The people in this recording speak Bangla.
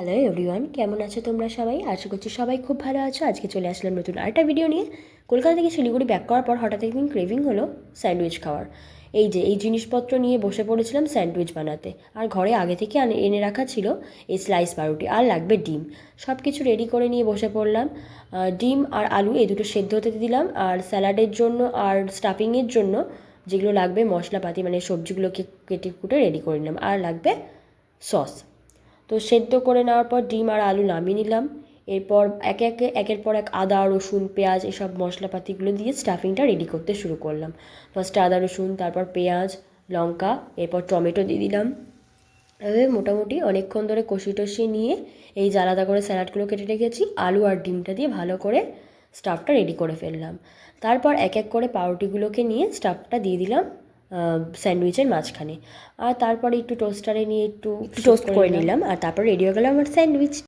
হ্যালো এভরিওয়ান, কেমন আছো তোমরা সবাই? আশা করছি সবাই খুব ভালো আছো। আজকে চলে আসলাম নতুন আরেকটা ভিডিও নিয়ে। কলকাতা থেকে শিলিগুড়ি ব্যাক করার পর হঠাৎ একদিন ক্রেভিং হলো স্যান্ডউইচ খাওয়ার। এই জিনিসপত্র নিয়ে বসে পড়েছিলাম স্যান্ডউইচ বানাতে। আর ঘরে আগে থেকে এনে রাখা ছিল এই স্লাইস পাউরুটি, আর লাগবে ডিম। সব কিছু রেডি করে নিয়ে বসে পড়লাম। ডিম আর আলু এই দুটো সেদ্ধ হতে দিলাম। আর স্যালাডের জন্য আর স্টাফিংয়ের জন্য যেগুলো লাগবে মশলাপাতি, মানে সবজিগুলোকে কেটে কুটে রেডি করে নিলাম। আর লাগবে সস। তো সেদ্ধ করে নেওয়ার পর ডিম আর আলু নামিয়ে নিলাম। এরপর একের পর এক আদা রসুন পেঁয়াজ এসব মশলাপাতিগুলো দিয়ে স্টাফিংটা রেডি করতে শুরু করলাম। ফার্স্টে আদা রসুন, তারপর পেঁয়াজ লঙ্কা, এরপর টমেটো দিয়ে দিলাম। এভাবে মোটামুটি অনেকক্ষণ ধরে কষিয়ে নিয়ে এই যে আলাদা করে স্যালাডগুলো কেটে রেখেছি আলু আর ডিমটা দিয়ে ভালো করে স্টাফটা রেডি করে ফেললাম। তারপর এক এক করে পাউরুটিগুলোকে নিয়ে স্টাফটা দিয়ে দিলাম স্যান্ডউইচের মাঝখানে। আর তারপরে একটু টোস্টারে নিয়ে একটু টোস্ট করে নিলাম। আর তারপর রেডি হয়ে গেল আমার স্যান্ডউইচ।